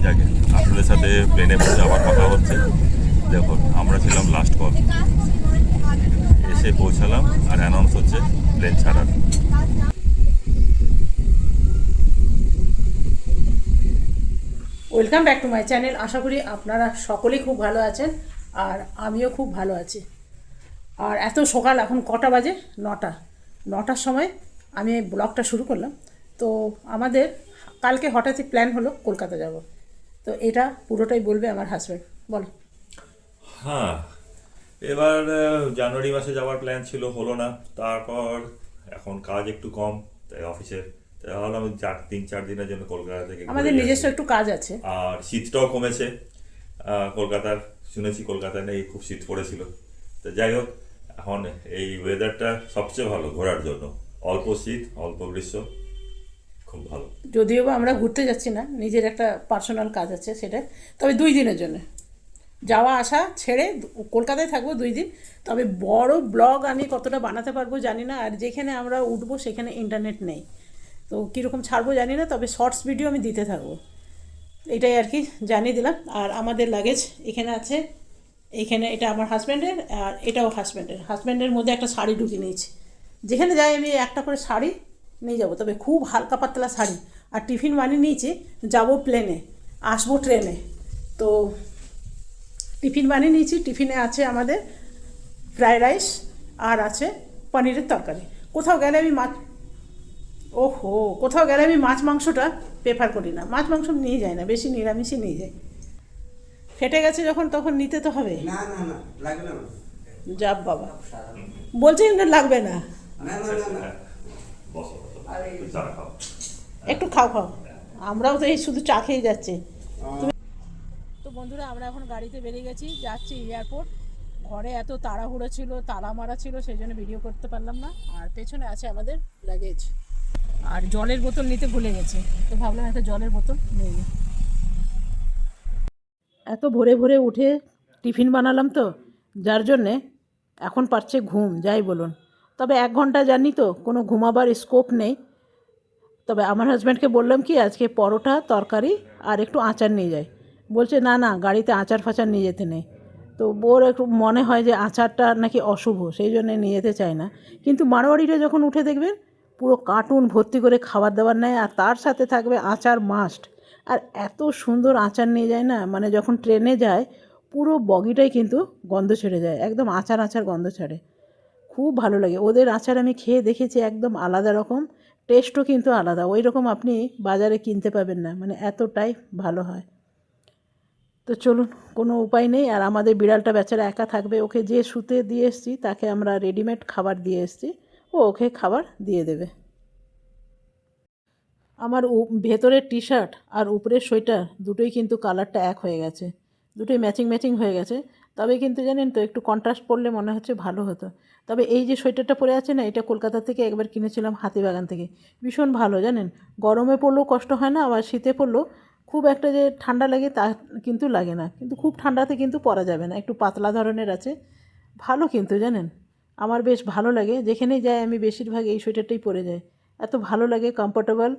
যাকে আপনাদের সাথে প্লেনে যাওয়ার কথা হচ্ছে। দেখুন আমরা ছিলাম লাস্ট কল, এসে পৌঁছালাম আর অ্যানাউন্স হচ্ছে প্লেন ছাড়ার। Welcome back to my channel. আশা করি আপনারা সকলেই খুব ভালো আছেন আর আমিও খুব ভালো আছি। আর এত সকাল, এখন কটা বাজে? 9টার সময় আমি এই ব্লগটা শুরু করলাম। তো আমাদের কালকে হঠাৎই প্ল্যান হলো কলকাতা যাব। তো এটা পুরোটাই বলবে আমার হাজব্যান্ড। বলো। হ্যাঁ, এবার জানুয়ারি মাসে যাওয়ার প্ল্যান ছিল, হলো না। তারপর এখন কাজ একটু কম তাই অফিসের, তাহলে আমি 3-4 দিনের জন্য কলকাতা থেকে আমাদের নিজস্ব একটু কাজ আছে। আর শীতটাও কমেছে কলকাতার, শুনেছি কলকাতায় নেই, খুব শীত পড়েছিল। তো যাই হোক, এখন এই ওয়েদারটা সবচেয়ে ভালো ঘোরার জন্য, অল্প শীত অল্প গ্রীষ্ম, খুব ভালো। যদিও বা আমরা ঘুরতে যাচ্ছি না, নিজের একটা পার্সোনাল কাজ আছে সেটা, তবে 2 দিনের জন্য যাওয়া আসা ছেড়ে কলকাতায় থাকবো 2 দিন। তবে বড় ব্লগ আমি কতটা বানাতে পারবো জানি না, আর যেখানে আমরা উঠবো সেখানে ইন্টারনেট নেই, তো কীরকম ছাড়বো জানি না, তবে শর্টস ভিডিও আমি দিতে থাকবো। এটাই আর কি জানিয়ে দিলাম। আর আমাদের লাগেজ এখানে আছে, এইখানে এটা আমার হাজব্যান্ডের আর এটাও হাজব্যান্ডের মধ্যে একটা শাড়ি ঢুকিয়ে নিয়েছি। যেখানে যাই আমি একটা করে শাড়ি নিয়ে যাবো, তবে খুব হালকা পাতলা শাড়ি। আর টিফিন বানিয়ে নিয়েছি, যাবো প্লেনে, আসবো ট্রেনে। তো টিফিন বানিয়ে নিয়েছি, টিফিনে আছে আমাদের ফ্রায়েড রাইস আর আছে পনিরের তরকারি। কোথাও গেলে আমি মাছ মাংসটা প্রেফার করি না, মাছ মাংস নিয়ে যাই না, বেশি নিরামিষই নিয়ে যাই। ফেটে গেছে যখন তখন নিতে তো হবে। না না না লাগবে না। যাব বাবা, বলছি না লাগবে না, না না না না বসো, চা খাও। একটু খাও। আমরাও তো এই শুধু চা খেয়ে যাচ্ছি। তো বন্ধুরা, আমরা এখন গাড়িতে বেরিয়ে যাচ্ছি এয়ারপোর্ট। ঘরে এত তাড়াহুড়ো ছিল, তালা মারা ছিল, সেই জন্য ভিডিও করতে পারলাম না। আর পেছনে আছে আমাদের লাগেজ, আর জলের বোতল নিতে ভুলে গেছি, তো ভাবলাম একটা জলের বোতল নিয়ে নিই। এত ভোরে ভোরে উঠে টিফিন বানালাম তো, যার জন্যে এখন পাচ্ছে ঘুম, যাই বলুন। তবে 1 ঘন্টা জানি তো কোনো ঘুমাবার স্কোপ নেই। তবে আমার হাজব্যান্ডকে বললাম কি আজকে পরোটা তরকারি আর একটু আচার নিয়ে যায়। বলছে না না, গাড়িতে আচার ফাচার নিয়ে যেতে নেই। তো ওর একটু মনে হয় যে আচারটা নাকি অশুভ, সেই জন্য নিয়ে যেতে চায় না। কিন্তু মারোয়াড়িটা যখন উঠে দেখবেন পুরো কার্টুন ভর্তি করে খাবার দাবার নেয়, আর তার সাথে থাকবে আচার মাস্ট। আর এত সুন্দর আচার নিয়ে যায় না, মানে যখন ট্রেনে যায় পুরো বগিটাই কিন্তু গন্ধ ছেড়ে যায়, একদম আচার গন্ধ ছাড়ে। খুব ভালো লাগে ওদের আচার, আমি খেয়ে দেখেছি, একদম আলাদা রকম টেস্টও কিন্তু আলাদা, ওই রকম আপনি বাজারে কিনতে পাবেন না, মানে এতটাই ভালো হয়। তো চলুন, কোনো উপায় নেই। আর আমাদের বিড়ালটা বেচারা একা থাকবে, ওকে যে শুতে দিয়ে এসেছি তাকে আমরা রেডিমেড খাবার দিয়ে এসেছি, ওকে খাবার দিয়ে দেবে। আমার ভেতরের টি শার্ট আর উপরের সোয়েটার দুটোই কিন্তু কালারটা এক হয়ে গেছে, দুটোই ম্যাচিং হয়ে গেছে। তবে কিন্তু জানেন তো, একটু কন্ট্রাস্ট পরলে মনে হচ্ছে ভালো হতো। তবে এই যে সোয়েটারটা পরে আছে না, এটা কলকাতা থেকে একবার কিনেছিলাম হাতিবাগান থেকে, ভীষণ ভালো জানেন। গরমে পরলেও কষ্ট হয় না, আবার শীতে পরলেও খুব একটা যে ঠান্ডা লাগে তা কিন্তু লাগে না। কিন্তু খুব ঠান্ডাতে কিন্তু পরা যাবে না, একটু পাতলা ধরনের আছে, ভালো কিন্তু জানেন। আমার বেশ ভালো লাগে, যেখানেই যাই আমি বেশিরভাগ এই সোয়েটারটাই পরে যাই, এত ভালো লাগে, কমফোর্টেবল।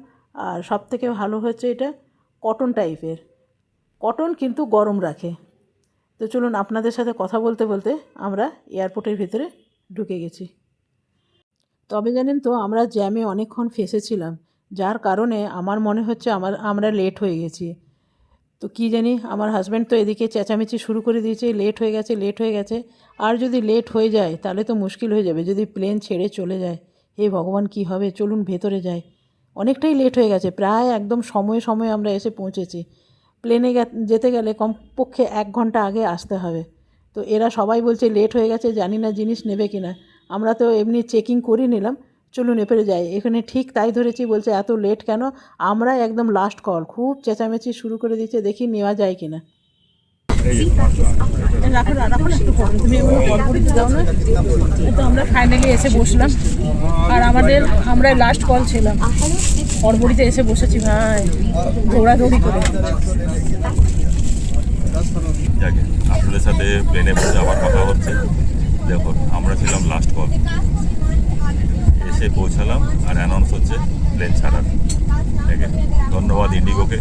আর সব থেকে ভালো হচ্ছে এটা কটন টাইপের, কটন কিন্তু গরম রাখে। তো চলুন, আপনাদের সাথে কথা বলতে বলতে আমরা এয়ারপোর্টের ভিতরে ঢুকে গেছি। তবে জানেন তো, আমরা জ্যামে অনেকক্ষণ ফেঁসেছিলাম, যার কারণে আমার মনে হচ্ছে আমরা লেট হয়ে গেছি। তো কী জানি, আমার হাজব্যান্ড তো এদিকে চেঁচামেচি শুরু করে দিয়েছে, লেট হয়ে গেছে। আর যদি লেট হয়ে যায় তাহলে তো মুশকিল হয়ে যাবে, যদি প্লেন ছেড়ে চলে যায়, হে ভগবান কী হবে। চলুন ভেতরে যাই, অনেকটাই লেট হয়ে গেছে, প্রায় একদম সময়ে আমরা এসে পৌঁছেছি। প্লেনে যেতে গেলে কমপক্ষে 1 ঘন্টা আগে আসতে হবে। তো এরা সবাই বলছে লেট হয়ে গেছে, জানি না জিনিস নেবে কিনা। আমরা তো এমনি চেকিং করে নিলাম, চলুন এপারে যাই। এখানে ঠিক তাই ধরেছি, বলছে এত লেট কেন, আমরা একদম লাস্ট কল, খুব চেঁচামেচি শুরু করে দিচ্ছে, দেখি নেওয়া যায় কিনা। রাখো একটু পরে, তুমি এগুলো গড়বড়িতে দাও না। তো আমরা ফাইনালি এসে বসলাম, আর আমরা লাস্ট কল ছিলাম, গড়বড়িতে এসে বসেছি ভাই, দৌড়াদৌড়ি করে। যাকে আপনাদের সাথে প্লেনে যাওয়ার কথা হচ্ছে। দেখুন আমরা ছিলাম লাস্ট কল, এসে পৌঁছালাম আর অ্যানাউন্স হচ্ছে প্লেন ছাড়ার। ঠিক আছে, ধন্যবাদ ইন্ডিগোকে।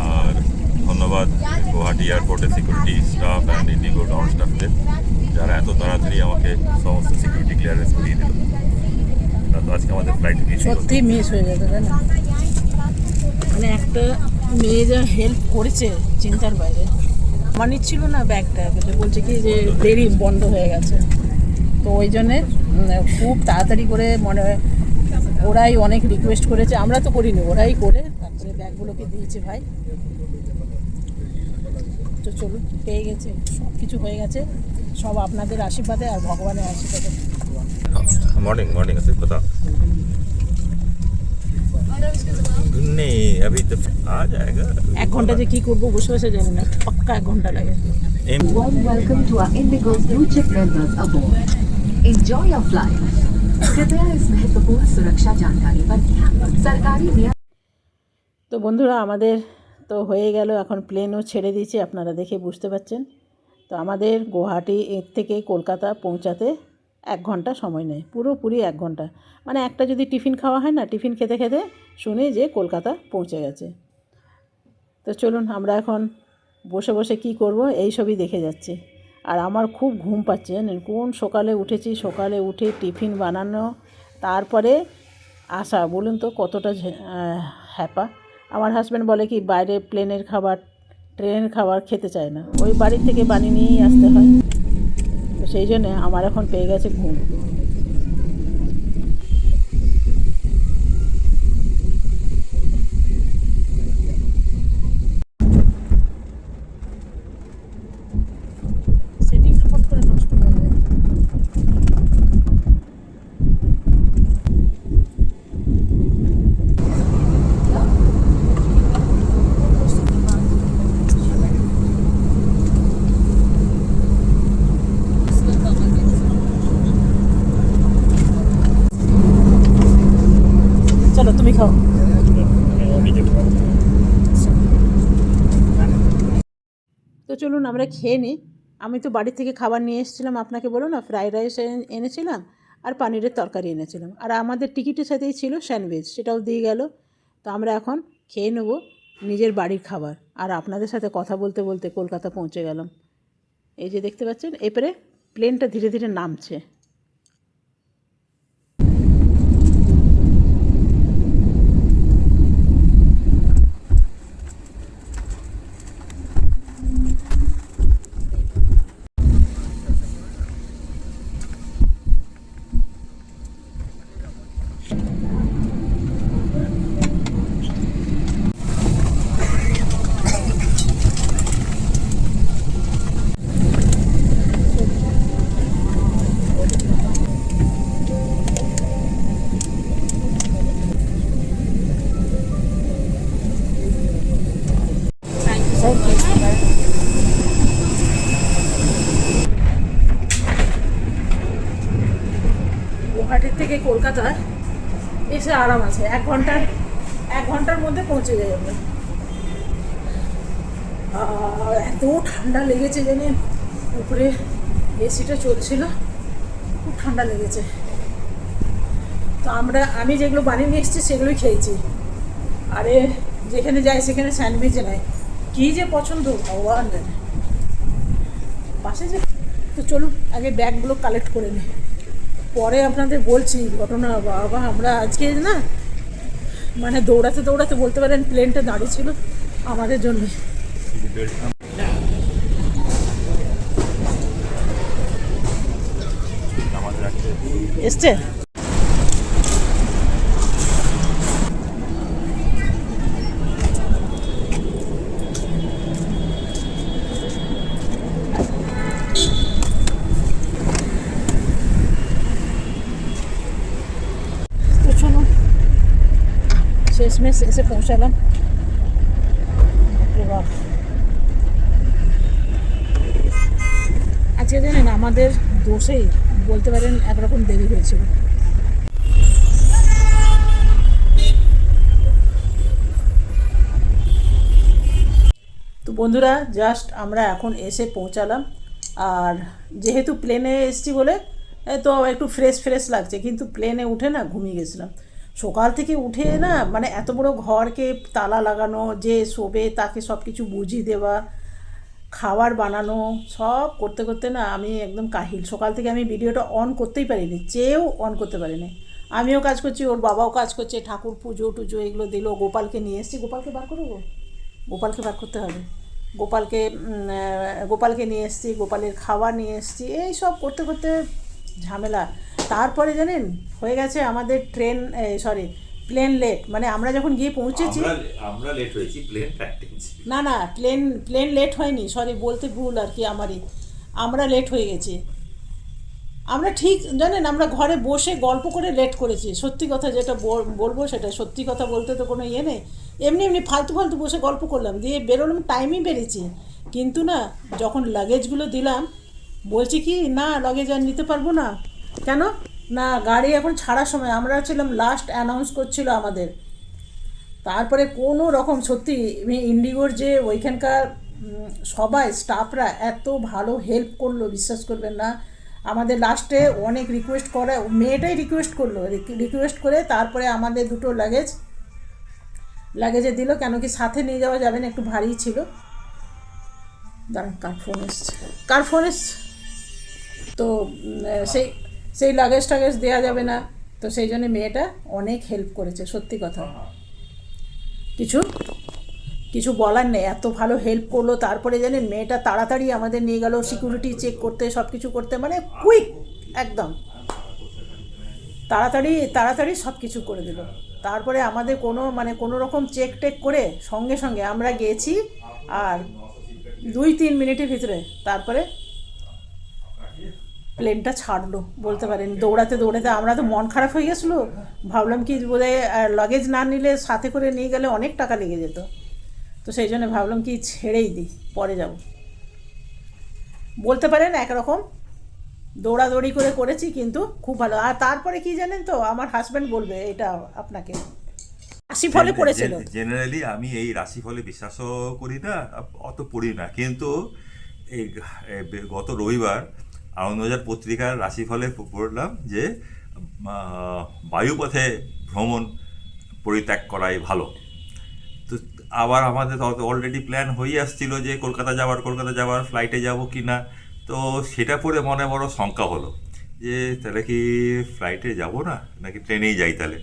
আর ধন্যবাদ গুয়াহাটি এয়ারপোর্টের security staff and IndiGo ground স্টাফদের, যারা এত তাড়াতাড়ি আমাকে সমস্ত সিকিউরিটি ক্লিয়ারেন্স করিয়ে দিল। তা তো আজকে আমাদের ফ্লাইট মিস হলো। সত্যি মিস হয়ে যেত, তাই না? মানে একটা মেয়ে যা হেল্প করেছে চিন্তার বাইরে। আমার নিচ্ছিল না ব্যাগটা, কিন্তু বলছে কি যে দেরি বন্ধ হয়ে গেছে, তো ওই জন্যে খুব তাড়াতাড়ি করে মনে হয় ওরাই অনেক রিকোয়েস্ট করেছে, আমরা তো করিনি, ওরাই করে তারপরে ব্যাগগুলোকে দিয়েছে ভাই। তো চলুন, পেয়ে গেছে, সব কিছু হয়ে গেছে, সব আপনাদের আশীর্বাদে আর ভগবানের আশীর্বাদে। मॉर्निंग मॉर्निंग से पता नहीं, अभी तो आ जाएगा। 1 ঘন্টা যে কি করবো বসে বসে জানি না, পাক্কা 1 ঘন্টা লাগে। Warm welcome to our Indigo's blue chip members aboard. Enjoy your flight. कृपया इस महत्वपूर्ण सुरक्षा जानकारी पर ध्यान दें। सरकारी नियम। তো বন্ধুরা, আমাদের তো হয়ে গেল, এখন প্লেনও ছেড়ে দিয়েছে, আপনারা দেখে বুঝতে পারছেন। তো আমাদের গুয়াহাটি এর থেকে কলকাতা পৌঁছাতে 1 ঘন্টা সময় নেয়, পুরোপুরি 1 ঘন্টা। মানে একটা যদি টিফিন খাওয়া হয় না, টিফিন খেতে খেতে শুনি যে কলকাতা পৌঁছে গেছে। তো চলুন, আমরা এখন বসে বসে কি করব এই সবই দেখে যাচ্ছি। আর আমার খুব ঘুম পাচ্ছে, জানেন, কোন সকালে উঠেছি, সকালে উঠে টিফিন বানানো, তারপরে আসা, বলুন তো কতটা হ্যাপা। আমার হাজব্যান্ড বলে কি বাইরে প্লেনের খাবার, ট্রেনের খাবার খেতে চায় না, ওই বাড়ির থেকে বানিয়ে নিয়েই আসতে হয়। তো সেই জন্যে আমার এখন পেয়ে গেছে ঘুম। সেটিংটা ফট করে নষ্ট হয়ে যায়। চলো তুমি খাও। তো চলুন আমরা খেয়ে নিই। আমি তো বাড়ি থেকে খাবার নিয়ে এসেছিলাম, আপনাকে বলো না, ফ্রাইড রাইস এনেছিলাম আর পনিরের তরকারি এনেছিলাম, আর আমাদের টিকিটের সাথেই ছিল স্যান্ডউইচ, সেটাও দিয়ে গেল। তো আমরা এখন খেয়ে নেবো নিজের বাড়ির খাবার, আর আপনাদের সাথে কথা বলতে বলতে কলকাতা পৌঁছে গেলাম। এই যে দেখতে পাচ্ছেন, এরপরে প্লেনটা ধীরে ধীরে নামছে। গুয়াহাটির থেকে কলকাতা এসে আরাম আছে, 1 ঘন্টার মধ্যে পৌঁছে যাই আমরা। এত ঠান্ডা লেগেছে জানেন, উপরে এসিটা চলছিল, খুব ঠান্ডা লেগেছে। তো আমি যেগুলো বানিয়ে নিয়ে এসেছি সেগুলোই খেয়েছি। আরে যেখানে যাই সেখানে স্যান্ডউইচ নেয়, কী যে পছন্দ ভগবান জানে। পাশে যে, তো চলুন আগে ব্যাগগুলো কালেক্ট করে নিই, পরে আপনাদের বলছি ঘটনা। বাবা, আমরা আজকে না মানে দৌড়াতে দৌড়াতে বলতে পারেন প্লেনটা দাঁড়িয়ে ছিল আমাদের জন্য। এসছে শেষমেশ এসে পৌঁছালাম। আজকে জানেন আমাদের দোষেই বলতে পারেন একরকম দেরি হয়েছিল। তো বন্ধুরা, জাস্ট আমরা এখন এসে পৌঁছালাম। আর যেহেতু প্লেনে এসেছি বলে তো একটু ফ্রেশ লাগছে, কিন্তু প্লেনে উঠে না ঘুমিয়ে গেছিলাম। সকাল থেকে উঠে না মানে এত বড় ঘরকে তালা লাগানো, যে শোবে তাকে সব কিছু বুঝিয়ে দেওয়া, খাবার বানানো, সব করতে করতে না আমি একদম কাহিল। সকাল থেকে আমি ভিডিওটা অন করতেই পারিনি, চেয়েও অন করতে পারিনি। আমিও কাজ করছি, ওর বাবাও কাজ করছে, ঠাকুর পুজো টুজো এগুলো দিল, গোপালকে নিয়ে এসেছি। গোপালকে বার করবো, গোপালকে বার করতে হবে। গোপালকে নিয়ে এসেছি, গোপালের খাবার নিয়ে এসেছি, এই সব করতে করতে ঝামেলা। তারপরে জানেন হয়ে গেছে আমাদের প্লেন লেট, মানে আমরা যখন গিয়ে পৌঁছেছি, আমরা লেট হয়েছি, প্লেন প্র্যাকটিস। না প্লেন লেট হয়নি, বলতে ভুল আর কি আমারই, আমরা লেট হয়ে গেছি। আমরা ঠিক জানেন আমরা ঘরে বসে গল্প করে লেট করেছি, সত্যি কথা যেটা বলবো সেটা সত্যি কথা, বলতে তো কোনো ইয়ে নেই। এমনি ফালতু বসে গল্প করলাম, দিয়ে বেরোলাম, টাইমই বেরিয়েছি। কিন্তু না যখন লাগেজগুলো দিলাম, বলছি কি না লাগেজ আর নিতে পারবো না। কেন না, গাড়ি এখন ছাড়ার সময়, আমরা ছিলাম লাস্ট, অ্যানাউন্স করছিল আমাদের। তারপরে কোনো রকম সত্যি ইন্ডিগোর যে ওইখানকার সবাই স্টাফরা এত ভালো হেল্প করলো, বিশ্বাস করবেন না। আমাদের লাস্টে অনেক রিকোয়েস্ট করা, মেয়েটাই রিকোয়েস্ট করলো, রিকোয়েস্ট করে তারপরে আমাদের দুটো লাগেজে দিল। কেন কি সাথে নিয়ে যাওয়া যাবে না, একটু ভারী ছিল। দাঁড়ান, কার ফোন এসছে তো সেই লাগেজ টাগেজ দেওয়া যাবে না, তো সেই জন্য মেয়েটা অনেক হেল্প করেছে, সত্যি কথা। কিছু বলার নেই, এত ভালো হেল্প করলো। তারপরে জানেন মেয়েটা তাড়াতাড়ি আমাদের নিয়ে গেল সিকিউরিটি চেক করতে, সব কিছু করতে, মানে কুইক একদম তাড়াতাড়ি সব কিছু করে দিল। তারপরে আমাদের কোনো রকম চেক টেক করে সঙ্গে সঙ্গে আমরা গেছি, আর 2-3 মিনিটের ভিতরে তারপরে প্লেনটা ছাড়লো, বলতে পারেন। দৌড়াতে আমরা তো মন খারাপ হয়ে গেছিলো, ভাবলাম কি বোধহয় লাগেজ না নিলে সাথে করে নিয়ে গেলে অনেক টাকা লেগে যেত, তো সেই জন্য ভাবলাম কি ছেড়েই দিই, পরে যাব। বলতে পারেন একরকম দৌড়াদৌড়ি করেছি, কিন্তু খুব ভালো। আর তারপরে কি জানেন তো, আমার হাজব্যান্ড বলবে এটা আপনাকে, রাশিফলে পড়েছিল। জেনারেলি আমি এই রাশিফলে বিশ্বাসও করি না, অত পড়ি না, কিন্তু এই গত রবিবার আনন্দবাজার পত্রিকার রাশিফলে পড়লাম যে বায়ুপথে ভ্রমণ পরিত্যাগ করাই ভালো। তো আবার আমাদের অলরেডি প্ল্যান হয়ে আসছিল যে কলকাতা যাওয়ার ফ্লাইটে যাব কি না, তো সেটা পরে মনে বড় শঙ্কা হলো যে তাহলে কি ফ্লাইটে যাব না, নাকি ট্রেনেই যাই। তাহলে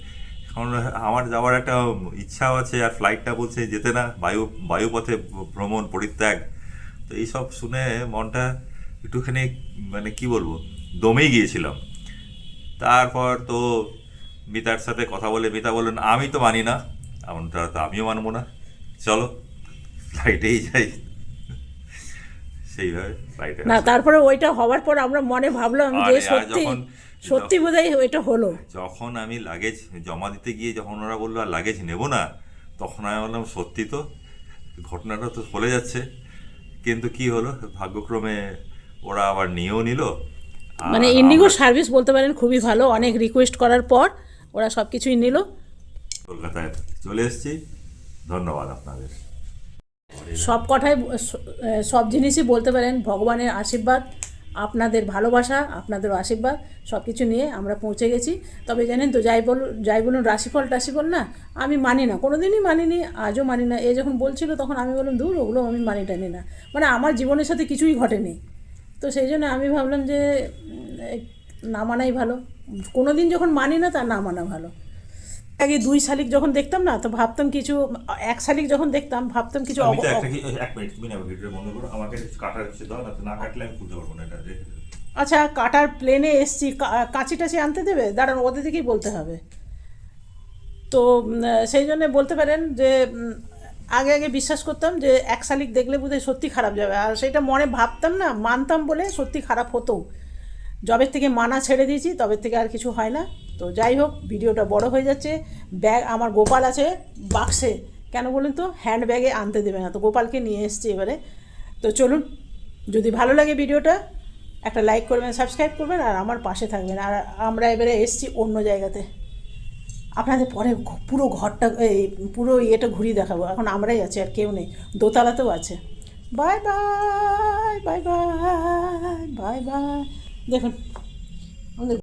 কারণ আমার যাওয়ার একটা ইচ্ছাও আছে, আর ফ্লাইটটা বলছে যেতে না, বায়ুপথে ভ্রমণ পরিত্যাগ। তো এইসব শুনে মনটা একটুখানি মানে কি বলবো, দমেই গিয়েছিলাম। তারপর তো মিতার সাথে কথা বলে মিতা বললেন আমি তো মানি না, এমনটা তো আমিও মানবো না, চলো ফ্লাইটেই যাই। সেইভাবে ফ্লাইটে না, তারপরে ওইটা হওয়ার পর আমরা মনে ভাবলাম যে সত্যি বোধহয় ওইটা হলো। যখন আমি লাগেজ জমা দিতে গিয়ে যখন ওরা বললো আর লাগেজ নেবো না, তখন আমি বললাম সত্যি তো ঘটনাটা তো চলে যাচ্ছে। কিন্তু কি হলো, ভাগ্যক্রমে ওরা আবার নিয়েও নিল। মানে ইন্ডিগো সার্ভিস বলতে পারেন খুবই ভালো, অনেক রিকোয়েস্ট করার পর ওরা সব কিছুই নিল। কলকাতায় চলে এসেছি, ধন্যবাদ আপনাদের। সব জিনিসই বলতে পারেন ভগবানের আশীর্বাদ, আপনাদের ভালোবাসা, আপনাদেরও আশীর্বাদ, সব কিছু নিয়ে আমরা পৌঁছে গেছি। তবে জানেন তো, যাই বলুন রাশিফল না, আমি মানি না, কোনো দিনই মানিনি, আজও মানি না। এ যখন বলছিল তখন আমি বললাম দূর, ওগুলো আমি টানি না, মানে আমার জীবনের সাথে কিছুই ঘটেনি। তো সেই জন্য আমি ভাবলাম যে না মানাই ভালো, কোনো দিন যখন মানি না তার না মানা ভালো। আগে 2 শালিক যখন দেখতাম না, তো ভাবতাম কিছু, 1 শালিক যখন দেখতাম ভাবতাম কিছু। আচ্ছা, কাটার প্লেনে এসছি, কাঁচি টাচি আনতে দেবে, দাঁড়ান ওদের দিকেই বলতে হবে। তো সেই জন্য বলতে পারেন যে আগে বিশ্বাস করতাম যে 1 শালিক দেখলে বোধহয় সত্যি খারাপ যাবে, আর সেটা মনে ভাবতাম না, মানতাম বলে সত্যি খারাপ হতো। যবের থেকে মানা ছেড়ে দিয়েছি তবে থেকে আর কিছু হয় না। তো যাই হোক, ভিডিওটা বড় হয়ে যাচ্ছে। ব্যাগ আমার গোপাল আছে বাক্সে, কেন বলুন তো, হ্যান্ড ব্যাগে আনতে দেবে না, তো গোপালকে নিয়ে এসছি এবারে। তো চলুন, যদি ভালো লাগে ভিডিওটা একটা লাইক করবেন, সাবস্ক্রাইব করবেন, আর আমার পাশে থাকবেন। আর আমরা এবারে এসছি অন্য জায়গাতে, আপনাদের পরে পুরো ঘরটা পুরো ইয়েটা ঘুরিয়ে দেখাবো। এখন আমরাই আছি, আর কেউ নেই, দোতলাতেও আছে। Bye bye bye bye bye bye. দেখুন আমাদের